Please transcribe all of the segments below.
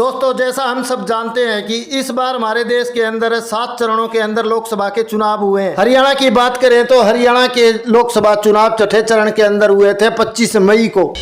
दोस्तों, जैसा हम सब जानते हैं कि इस बार हमारे देश के अंदर 7 चरणों के अंदर लोकसभा के चुनाव हुए हैं। हरियाणा की बात करें तो हरियाणा के लोकसभा चुनाव छठे चरण के अंदर हुए थे 25 मई को।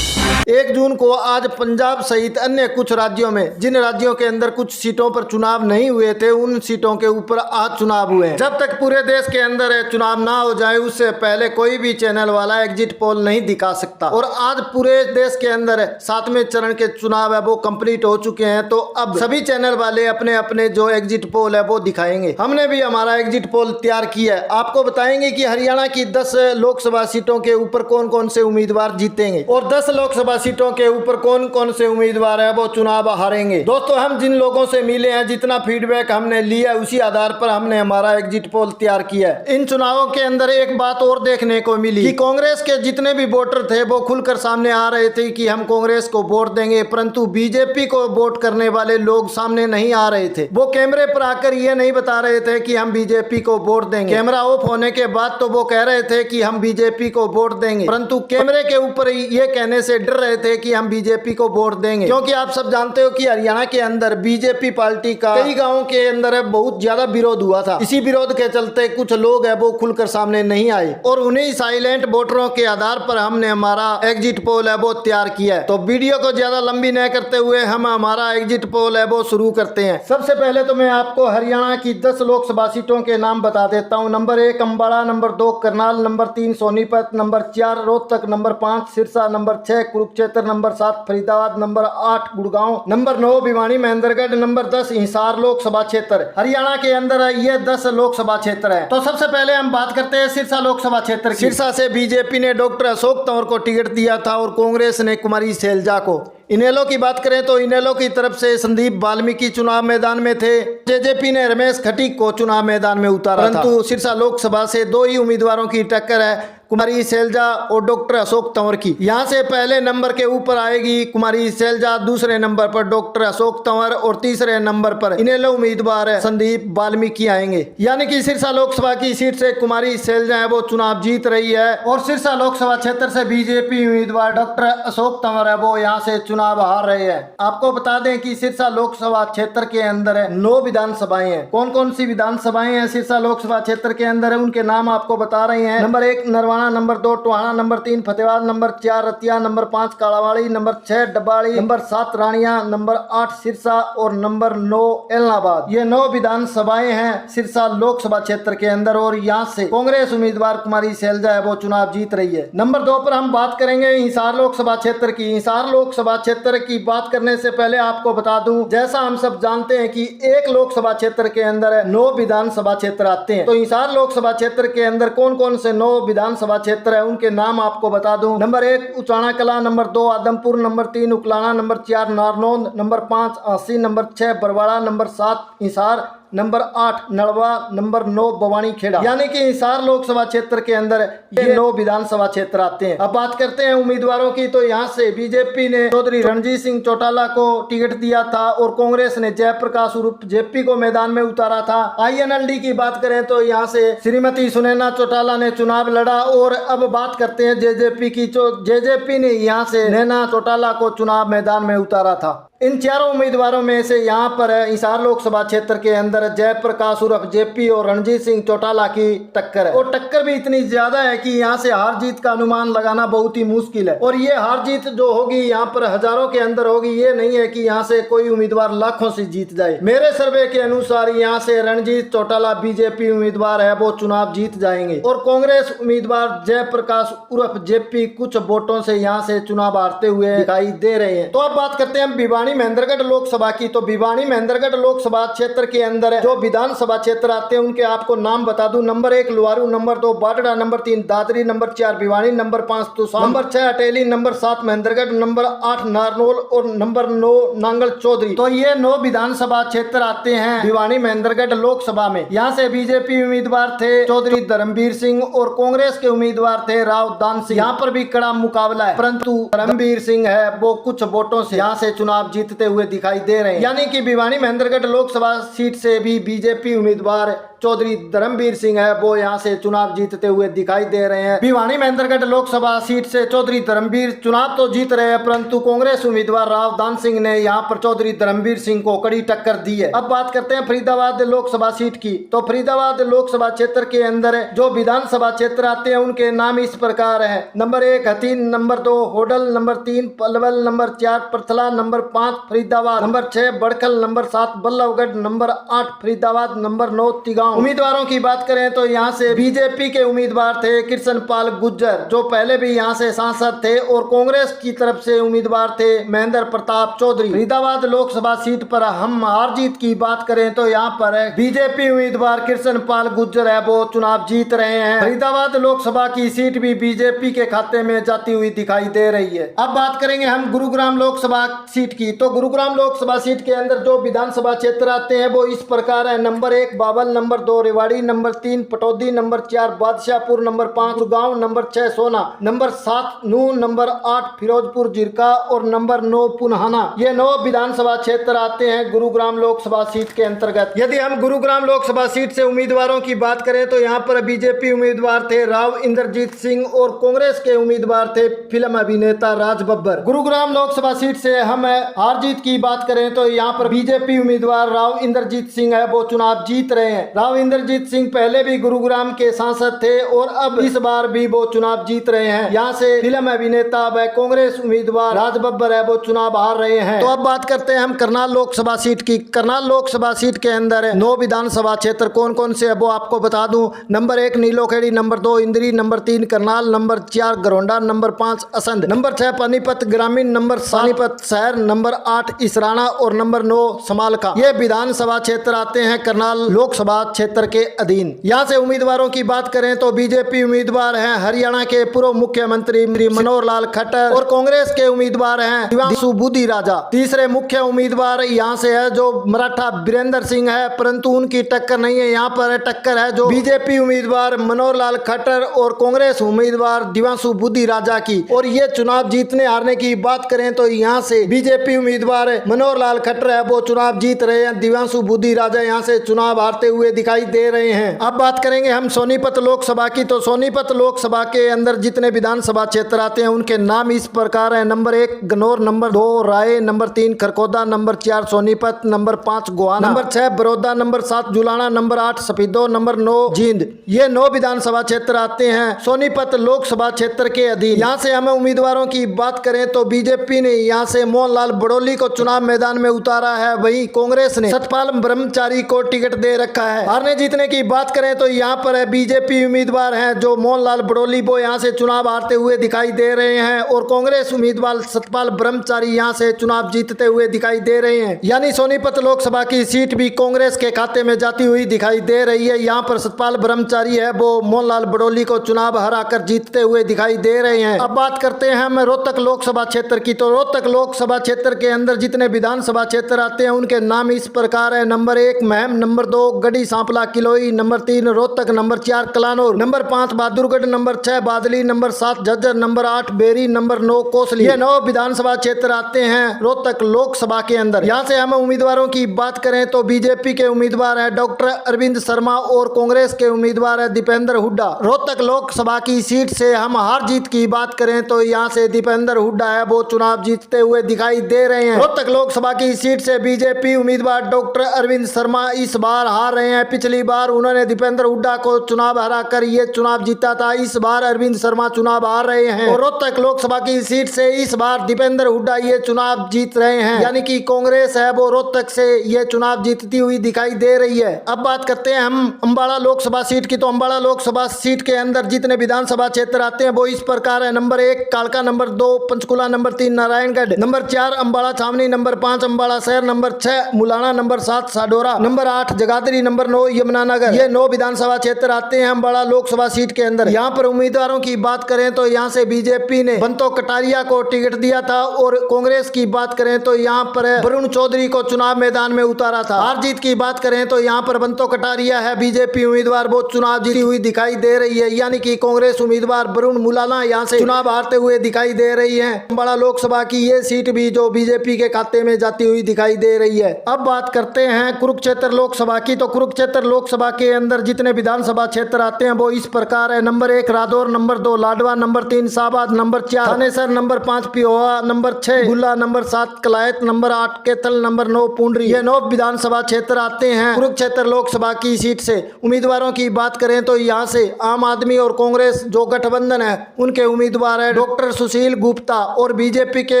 1 जून को आज पंजाब सहित अन्य कुछ राज्यों में, जिन राज्यों के अंदर कुछ सीटों पर चुनाव नहीं हुए थे, उन सीटों के ऊपर आज चुनाव हुए हैं। जब तक पूरे देश के अंदर चुनाव ना हो जाए उससे पहले कोई भी चैनल वाला एग्जिट पोल नहीं दिखा सकता। और आज पूरे देश के अंदर 7वें चरण के चुनाव है वो कंप्लीट हो चुके हैं। तो अब सभी चैनल वाले अपने अपने जो एग्जिट पोल है वो दिखाएंगे। हमने भी हमारा एग्जिट पोल तैयार किया है। आपको बताएंगे कि हरियाणा की 10 लोकसभा सीटों के ऊपर कौन कौन से उम्मीदवार जीतेंगे और 10 लोकसभा सीटों के ऊपर कौन कौन से उम्मीदवार है वो चुनाव हारेंगे। दोस्तों, हम जिन लोगों से मिले हैं, जितना फीडबैक हमने लिया है, उसी आधार पर हमने हमारा एग्जिट पोल तैयार किया है। इन चुनावों के अंदर एक बात और देखने को मिली कि कांग्रेस के जितने भी वोटर थे वो खुलकर सामने आ रहे थे कि हम कांग्रेस को वोट देंगे, परंतु बीजेपी को वोट करने वाले लोग सामने नहीं आ रहे थे। वो कैमरे पर आकर ये नहीं बता रहे थे कि हम बीजेपी को वोट देंगे। कैमरा ऑफ होने के बाद तो वो कह रहे थे कि हम बीजेपी को वोट देंगे, परंतु कैमरे के ऊपर ये कहने से डर रहे थे कि हम बीजेपी को वोट देंगे। क्योंकि आप सब जानते हो कि हरियाणा के अंदर बीजेपी पार्टी का कई गांवों के अंदर बहुत ज्यादा विरोध हुआ था। इसी विरोध के चलते कुछ लोग है वो खुलकर सामने नहीं आए और उन्हीं साइलेंट वोटरों के आधार पर हमने हमारा एग्जिट पोल है वो तैयार किया है। तो वीडियो को ज्यादा लंबी न करते हुए हम हमारा एग्जिट पोल है वो शुरू करते हैं। सबसे पहले तो मैं आपको हरियाणा की 10 लोकसभा सीटों के नाम बता देता हूँ। Number 1 Ambala, number 2 Karnal, number 3 Sonipat, number 4 Rohtak, number 5 Sirsa, number 6 Kurukshetra, number 7 Faridabad, number 8 Gurgaon, number 9 Bhiwani Mahendragarh, number 10 Hisar Lok Sabha क्षेत्र। हरियाणा के अंदर ये 10 लोकसभा क्षेत्र है। तो सबसे पहले हम बात करते हैं सिरसा लोकसभा क्षेत्र की। सिरसा से बीजेपी ने डॉक्टर अशोक तंवर को टिकट दिया था और कांग्रेस ने कुमारी शैलजा को। इनेलो की बात करें तो इनेलो की तरफ से संदीप वाल्मीकि चुनाव मैदान में थे। जेजेपी ने रमेश खटीक को चुनाव मैदान में उतारा था। परंतु सिरसा लोकसभा से 2 ही उम्मीदवारों की टक्कर है, कुमारी शैलजा और डॉक्टर अशोक तंवर की। यहाँ से पहले नंबर के ऊपर आएगी कुमारी शैलजा, दूसरे नंबर पर डॉक्टर अशोक तंवर और तीसरे नंबर पर इनेलो उम्मीदवार संदीप वाल्मीकि आएंगे। यानी कि सिरसा लोकसभा की सीट से कुमारी शैलजा है वो चुनाव जीत रही है और सिरसा लोकसभा क्षेत्र से बीजेपी उम्मीदवार डॉक्टर अशोक तंवर है वो यहाँ से चुनाव हार रहे हैं। आपको बता दें कि सिरसा लोकसभा क्षेत्र के अंदर 9 विधानसभाएं हैं। कौन कौन सी विधानसभाएं हैं सिरसा लोकसभा क्षेत्र के अंदर है उनके नाम आपको बता रहे हैं। Number 1 Narwana, number 2 Tohana, number 3 Fatehabad, number 4 Ratia, number 5 Kalanwali, number 6 Dabwali, number 7 Rania, number 8 Sirsa और नंबर 9 एलनाबाद। ये 9 विधानसभाएं हैं सिरसा लोकसभा क्षेत्र के अंदर और यहाँ से कांग्रेस उम्मीदवार कुमारी शैलजा है वो चुनाव जीत रही है। नंबर 2 पर हम बात करेंगे हिसार लोकसभा क्षेत्र की। हिसार लोकसभा क्षेत्र की बात करने से पहले आपको बता दूं, जैसा हम सब जानते हैं कि एक लोकसभा क्षेत्र के अंदर 9 विधानसभा क्षेत्र आते हैं। तो हिसार लोकसभा क्षेत्र के अंदर कौन कौन से 9 विधानसभा क्षेत्र है उनके नाम आपको बता दूं। Number 1 Uchana Kalan, number 2 Adampur, number 3 Uklana, number 4 Narnaund, number 5 Hansi, number 6 Barwala, number 7 Hisar, number 8 Nalwa, number 9 Bawani Khera. यानी कि हिसार लोकसभा क्षेत्र के अंदर ये 9 विधानसभा क्षेत्र आते हैं। अब बात करते हैं उम्मीदवारों की। तो यहाँ से बीजेपी ने चौधरी रणजीत सिंह चौटाला को टिकट दिया था और कांग्रेस ने जयप्रकाश उर्फ जेपी को मैदान में उतारा था। INLD की बात करें तो यहाँ से श्रीमती सुनैना चौटाला ने चुनाव लड़ा। और अब बात करते हैं जेजेपी की। जेजेपी ने यहाँ से नैना चौटाला को चुनाव मैदान में उतारा था। इन चारों उम्मीदवारों में से यहाँ पर हिसार लोकसभा क्षेत्र के अंदर जयप्रकाश उर्फ जेपी और रणजीत सिंह चौटाला की टक्कर है और टक्कर भी इतनी ज्यादा है कि यहाँ से हार जीत का अनुमान लगाना बहुत ही मुश्किल है। और ये हार जीत जो होगी यहाँ पर हजारों के अंदर होगी, ये नहीं है कि यहाँ से कोई उम्मीदवार लाखों से जीत जाए। मेरे सर्वे के अनुसार यहाँ से रणजीत चौटाला बीजेपी उम्मीदवार है वो चुनाव जीत जाएंगे और कांग्रेस उम्मीदवार जयप्रकाश उर्फ जेपी कुछ वोटों से यहाँ से चुनाव हारते हुए दिखाई दे रहे हैं। तो अब बात करते हैं भिवानी महेंद्रगढ़ लोकसभा की। तो भिवानी महेंद्रगढ़ लोकसभा क्षेत्र के अंदर जो विधानसभा क्षेत्र आते हैं उनके आपको नाम बता दूं। Number 1 Loharu, number 2 Badhra, number 3 Dadri, number 4 Bhiwani, number 5 Tosham, number 6 Ateli, number 7 Mahendragarh, number 8 Narnaul और नंबर 9 नांगल चौधरी। तो ये 9 विधानसभा क्षेत्र आते हैं भिवानी महेंद्रगढ़ लोकसभा में। यहाँ से बीजेपी उम्मीदवार थे चौधरी धर्मवीर सिंह और कांग्रेस के उम्मीदवार थे राव दान सिंह। यहाँ पर भी कड़ा मुकाबला है, परंतु धर्मवीर सिंह है वो कुछ वोटों से यहाँ से चुनाव जीतते हुए दिखाई दे रहे हैं। यानी कि भिवानी महेंद्रगढ़ लोकसभा सीट से भी बीजेपी उम्मीदवार चौधरी धर्मवीर सिंह है वो यहाँ से चुनाव जीतते हुए दिखाई दे रहे हैं। भिवानी महेंद्रगढ़ लोकसभा सीट से चौधरी धर्मवीर चुनाव तो जीत रहे हैं, परंतु कांग्रेस उम्मीदवार राव दान सिंह ने यहाँ पर चौधरी धर्मवीर सिंह को कड़ी टक्कर दी है। अब बात करते हैं फरीदाबाद लोकसभा सीट की। तो फरीदाबाद लोकसभा क्षेत्र के अंदर जो विधानसभा क्षेत्र आते हैं उनके नाम इस प्रकार है। Number 1 Hathin, number 2 Hodal, number 3 Palwal, number 4 Parthala, number 5 Faridabad, number 6 Badkhal, number 7 Ballabhgarh, number 8 Faridabad, number 9 Tigaon. उम्मीदवारों की बात करें तो यहाँ से बीजेपी के उम्मीदवार थे कृष्ण पाल गुर्जर, जो पहले भी यहाँ से सांसद थे, और कांग्रेस की तरफ से उम्मीदवार थे महेंद्र प्रताप चौधरी। फरीदाबाद लोकसभा सीट पर हम हार जीत की बात करें तो यहाँ पर बीजेपी उम्मीदवार कृष्ण पाल गुर्जर है वो चुनाव जीत रहे हैं। फरीदाबाद लोकसभा की सीट भी बीजेपी के खाते में जाती हुई दिखाई दे रही है। अब बात करेंगे हम गुरुग्राम लोकसभा सीट की। तो गुरुग्राम लोकसभा सीट के अंदर जो विधानसभा क्षेत्र आते हैं वो इस प्रकार है। Number 1 Bawal, number 2 Rewari, number 3 Pataudi, number 4 Badshahpur, number 5 गांव, नंबर 6 सोना, नंबर 7 नून, नंबर 8 फिरोजपुर जिरका और नंबर 9 पुनहाना। ये 9 विधानसभा क्षेत्र आते हैं गुरुग्राम लोकसभा सीट के अंतर्गत। यदि हम गुरुग्राम लोकसभा सीट से उम्मीदवारों की बात करें तो यहाँ पर बीजेपी उम्मीदवार थे राव इंद्रजीत सिंह और कांग्रेस के उम्मीदवार थे फिल्म अभिनेता राज बब्बर। गुरुग्राम लोकसभा सीट से हम हार जीत की बात करें तो यहाँ पर बीजेपी उम्मीदवार राव इंद्रजीत सिंह है वो चुनाव जीत रहे हैं। राव इंद्रजीत सिंह पहले भी गुरुग्राम के सांसद थे और अब इस बार भी वो चुनाव जीत रहे हैं। यहाँ से फिल्म अभिनेता व कांग्रेस उम्मीदवार राज बब्बर है वो चुनाव हार रहे हैं। तो अब बात करते हैं हम करनाल लोकसभा सीट की। करनाल लोकसभा सीट के अंदर 9 विधानसभा क्षेत्र कौन कौन से है वो आपको बता दूं। Number 1 Nilokheri, number 2 Indri, number 3 Karnal, number 4 Gharaunda, number 5 Assandh, number 6 Panipat ग्रामीण, नंबर 7 पानीपत शहर, नंबर 8 इसराना और नंबर 9 समालखा। ये विधानसभा क्षेत्र आते हैं करनाल लोकसभा क्षेत्र के अधीन। यहाँ से उम्मीदवारों की बात करें तो बीजेपी उम्मीदवार हैं हरियाणा के पूर्व मुख्यमंत्री मनोहर लाल खट्टर और कांग्रेस के उम्मीदवार हैं दिव्यांशु बुद्धि राजा। तीसरे मुख्य उम्मीदवार यहाँ से है जो मराठा वीरेंद्र सिंह है, परंतु उनकी टक्कर नहीं है। यहाँ पर टक्कर है जो बीजेपी उम्मीदवार मनोहर लाल खट्टर और कांग्रेस उम्मीदवार दिव्यांशु बुद्धि राजा की। और ये चुनाव जीतने हारने की बात करें तो यहाँ से बीजेपी उम्मीदवार मनोहर लाल खट्टर है वो चुनाव जीत रहे हैं। दिव्यांशु बुद्धि राजा यहाँ से चुनाव हारते हुए दिखाई दे रहे हैं। अब बात करेंगे हम सोनीपत लोकसभा की। तो सोनीपत लोकसभा के अंदर जितने विधानसभा क्षेत्र आते हैं उनके नाम इस प्रकार है। Number 1 Ganaur, number 2 Rai, number 3 Kharkhoda, number 4 Sonipat, number 5 Gohana, number 6 Baroda, number 7 Julana, number 8 Safidon, number 9 Jind. ये 9 विधानसभा क्षेत्र आते हैं सोनीपत लोकसभा क्षेत्र के अधीन। यहाँ से हमें उम्मीदवारों की बात करें तो बीजेपी ने यहाँ से मोहनलाल बड़ोली को चुनाव मैदान में उतारा है, वहीं कांग्रेस ने सतपाल ब्रह्मचारी को टिकट दे रखा है। हारने जीतने की बात करें तो यहाँ पर बीजेपी उम्मीदवार हैं जो मोहनलाल बड़ोली वो यहाँ से चुनाव हारते हुए दिखाई दे रहे हैं और कांग्रेस उम्मीदवार सतपाल ब्रह्मचारी यहाँ से चुनाव जीतते हुए दिखाई दे रहे हैं। यानी सोनीपत लोकसभा की सीट भी कांग्रेस के खाते में जाती हुई दिखाई दे रही है। यहाँ पर सतपाल ब्रह्मचारी है वो मोहनलाल बड़ोली को चुनाव हरा कर जीतते हुए दिखाई दे रहे हैं। अब बात करते हैं हम रोहतक लोकसभा क्षेत्र की। तो रोहतक लोकसभा क्षेत्र के अंदर जितने विधानसभा क्षेत्र आते हैं उनके नाम इस प्रकार है। Number 1 Meham, number 2 Garhi Sampla Kiloi, number 3 Rohtak, number 4 Kalanaur, number 5 Bahadurgarh, number 6 Badli, number 7 Jhajjar, number 8 Beri, number 9 Kosli. ये 9 विधानसभा क्षेत्र आते हैं रोहतक लोकसभा के अंदर। यहाँ से हम उम्मीदवारों की बात करें तो बीजेपी के उम्मीदवार है डॉक्टर अरविंद शर्मा और कांग्रेस के उम्मीदवार है दीपेंद्र हुड्डा। रोहतक लोकसभा की सीट से हम हार जीत की बात करें तो यहाँ से दीपेंद्र हुड्डा है वो चुनाव जीतते हुए दिखाई दे रहे हैं। रोहतक लोकसभा की सीट से बीजेपी उम्मीदवार डॉक्टर अरविंद शर्मा इस बार हार रहे हैं। पिछली बार उन्होंने दीपेंद्र हुड्डा को चुनाव हरा कर ये चुनाव जीता था, इस बार अरविंद शर्मा चुनाव हार रहे हैं और रोहतक लोकसभा की सीट से इस बार दीपेंद्र हुड्डा ये चुनाव जीत रहे हैं। यानी कि कांग्रेस है वो रोहतक से ये चुनाव जीतती हुई दिखाई दे रही है। अब बात करते हैं हम अंबाला लोकसभा सीट की। तो अंबाला लोकसभा सीट के अंदर जितने विधानसभा क्षेत्र आते हैं वो इस प्रकार है। नंबर 1 कालका, number 2 Panchkula, number 3 Naraingarh, number 4 Ambala Chhawani, number 5 Ambala Shahar, number 6 Mullana, number 7 Sadhaura, number 8 Jagadhri, number 9 Yamunanagar. ये 9 विधानसभा क्षेत्र आते हैं अंबाला लोकसभा सीट के अंदर। यहाँ पर उम्मीदवारों की बात करें तो यहाँ से बीजेपी ने बंतो कटारिया को टिकट दिया था और कांग्रेस की बात करें तो यहाँ पर वरुण चौधरी को चुनाव मैदान में उतारा था। हार जीत की बात करें तो यहाँ पर बंतो कटारिया है बीजेपी उम्मीदवार वो चुनाव जीती हुई दिखाई दे रही है। यानी कि कांग्रेस उम्मीदवार वरुण मुलाना यहाँ से चुनाव हारते हुए दिखाई दे रही है। अंबाला लोकसभा की ये सीट भी जो बीजेपी के खाते में जाती हुई दिखाई दे रही है। अब बात करते हैं कुरुक्षेत्र लोकसभा की। तो कुरुक्षेत्र कुरुक्षेत्र लोकसभा के अंदर जितने विधानसभा क्षेत्र आते हैं वो इस प्रकार है। Number 1 Radaur, number 2 Ladwa, number 3 Shahabad, number 4 Thanesar, number 5 Pehowa, number 6 Guhla, number 7 Kalayat, number 8 Kaithal, number 9 Pundri. ये 9 विधानसभा क्षेत्र आते हैं कुरुक्षेत्र लोकसभा की सीट से। उम्मीदवारों की बात करें तो यहाँ से आम आदमी और कांग्रेस जो गठबंधन है उनके उम्मीदवार है डॉक्टर सुशील गुप्ता, और बीजेपी के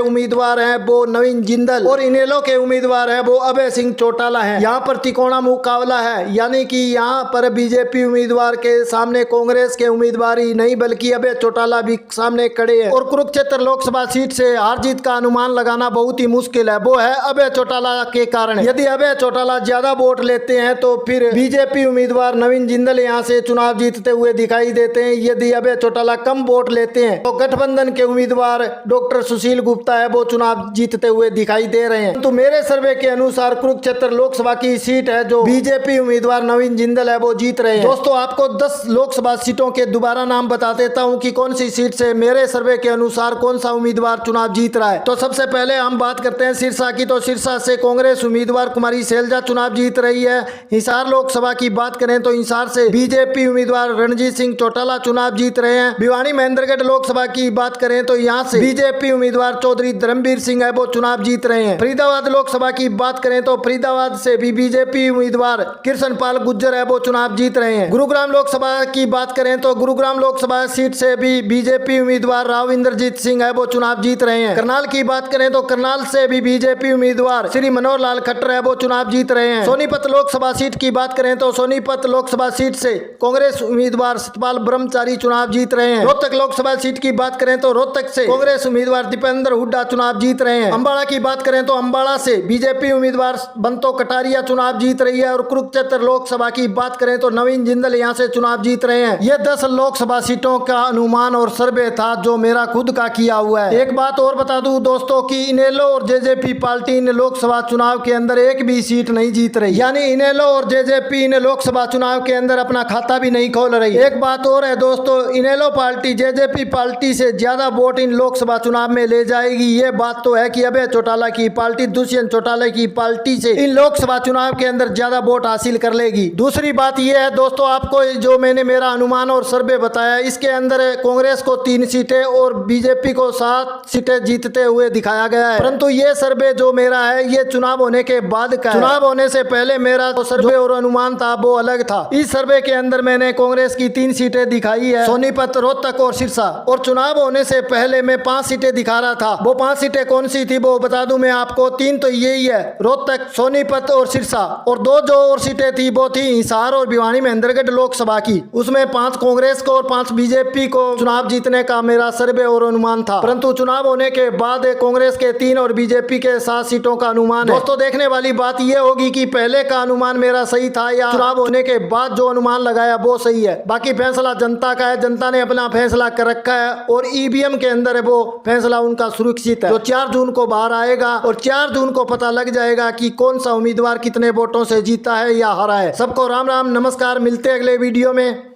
उम्मीदवार है वो नवीन जिंदल, और इनेलो के उम्मीदवार है वो अभय सिंह चौटाला है। यहाँ पर तिकोना मुकाबला है, यानी कि यहाँ पर बीजेपी उम्मीदवार के सामने कांग्रेस के उम्मीदवार ही नहीं बल्कि अभय चौटाला भी सामने खड़े हैं। और कुरुक्षेत्र लोकसभा सीट से हार जीत का अनुमान लगाना बहुत ही मुश्किल है, वो है अभय चौटाला के कारण। यदि अभय चौटाला ज्यादा वोट लेते हैं तो फिर बीजेपी उम्मीदवार नवीन जिंदल यहाँ से चुनाव जीतते हुए दिखाई देते हैं। यदि अभय चौटाला कम वोट लेते हैं तो गठबंधन के उम्मीदवार डॉक्टर सुशील गुप्ता है वो चुनाव जीतते हुए दिखाई दे रहे हैं। तो मेरे सर्वे के अनुसार कुरुक्षेत्र लोकसभा की सीट है जो बीजेपी उम्मीदवार नवीन जिंदल है वो जीत रहे हैं। दोस्तों आपको 10 लोकसभा सीटों के दोबारा नाम बता देता हूँ कि कौन सी सीट से मेरे सर्वे के अनुसार कौन सा उम्मीदवार चुनाव जीत रहा है। तो सबसे पहले हम बात करते हैं सिरसा की। तो सिरसा से कांग्रेस उम्मीदवार कुमारी शैलजा चुनाव जीत रही है। हिसार लोकसभा की बात करें तो हिसार से बीजेपी उम्मीदवार रणजीत सिंह चौटाला चुनाव जीत रहे हैं। भिवानी महेंद्रगढ़ लोकसभा की बात करें तो यहाँ से बीजेपी उम्मीदवार चौधरी धर्मवीर सिंह है वो चुनाव जीत रहे हैं। फरीदाबाद लोकसभा की बात करें तो फरीदाबाद से भी बीजेपी उम्मीदवार कृष्णपाल गुज्जर है वो चुनाव जीत रहे हैं। गुरुग्राम लोकसभा की बात करें तो गुरुग्राम लोकसभा सीट से भी बीजेपी उम्मीदवार राव इंद्रजीत सिंह है वो चुनाव जीत रहे हैं। करनाल की बात करें तो करनाल से भी बीजेपी उम्मीदवार श्री मनोहर लाल खट्टर है वो चुनाव जीत रहे हैं। सोनीपत लोकसभा सीट की बात करें तो सोनीपत लोकसभा सीट से कांग्रेस उम्मीदवार सतपाल ब्रह्मचारी चुनाव जीत रहे हैं। रोहतक लोकसभा सीट की बात करें तो रोहतक से कांग्रेस उम्मीदवार दीपेंद्र हुड्डा चुनाव जीत रहे हैं। अंबाला की बात करें तो अंबाला से बीजेपी उम्मीदवार बंतो कटारिया चुनाव जीत रही है। और कुरुक्षेत्र लोकसभा की बात करें तो नवीन जिंदल यहाँ से चुनाव जीत रहे हैं। ये 10 लोकसभा सीटों का अनुमान और सर्वे था जो मेरा खुद का किया हुआ है। एक बात और बता दूं दोस्तों कि इनेलो और जेजेपी पार्टी इन लोकसभा चुनाव के अंदर एक भी सीट नहीं जीत रही, यानी इनेलो और जेजेपी इन लोकसभा चुनाव के अंदर अपना खाता भी नहीं खोल रही। एक बात और है दोस्तों, इनेलो पार्टी जेजेपी पार्टी से ज्यादा वोट इन लोकसभा चुनाव में ले जाएगी। ये बात तो है कि अभय चौटाला की पार्टी दुष्यंत चौटाला की पार्टी से इन लोकसभा चुनाव के अंदर ज्यादा वोट हासिल कर लेगी। दूसरी बात यह है दोस्तों, आपको जो मैंने मेरा अनुमान और सर्वे बताया इसके अंदर कांग्रेस को 3 सीटें और बीजेपी को 7 सीटें जीतते हुए दिखाया गया है। परंतु ये सर्वे जो मेरा है ये चुनाव होने के बाद का, चुनाव होने से पहले मेरा तो सर्वे और अनुमान था वो अलग था। इस सर्वे के अंदर मैंने कांग्रेस की 3 सीटें दिखाई है, सोनीपत, रोहतक और सिरसा। और चुनाव होने से पहले मैं 5 सीटें दिखा रहा था। वो 5 सीटें कौन सी थी वो बता दूं मैं आपको। 3 तो यही है, रोहतक, सोनीपत और सिरसा। और 2 जो और सीटें थी वो थी हिसार और भिवानी महेंद्रगढ़ लोकसभा की। उसमें 5 कांग्रेस को और 5 बीजेपी को चुनाव जीतने का मेरा सर्वे और अनुमान था। परंतु चुनाव होने के बाद कांग्रेस के 3 और बीजेपी के 7 सीटों का अनुमान है। दोस्तों देखने वाली बात यह होगी कि पहले का अनुमान मेरा सही था या चुनाव होने के बाद जो अनुमान लगाया वो सही है। बाकी फैसला जनता का है, जनता ने अपना फैसला कर रखा है और ईवीएम के अंदर है वो फैसला उनका सुरक्षित है। जो 4 जून को बाहर आएगा और 4 जून को पता लग जाएगा कि कौन सा उम्मीदवार कितने वोटों से जीता है या हारा है। सबको राम राम, नमस्कार, मिलते हैं अगले वीडियो में।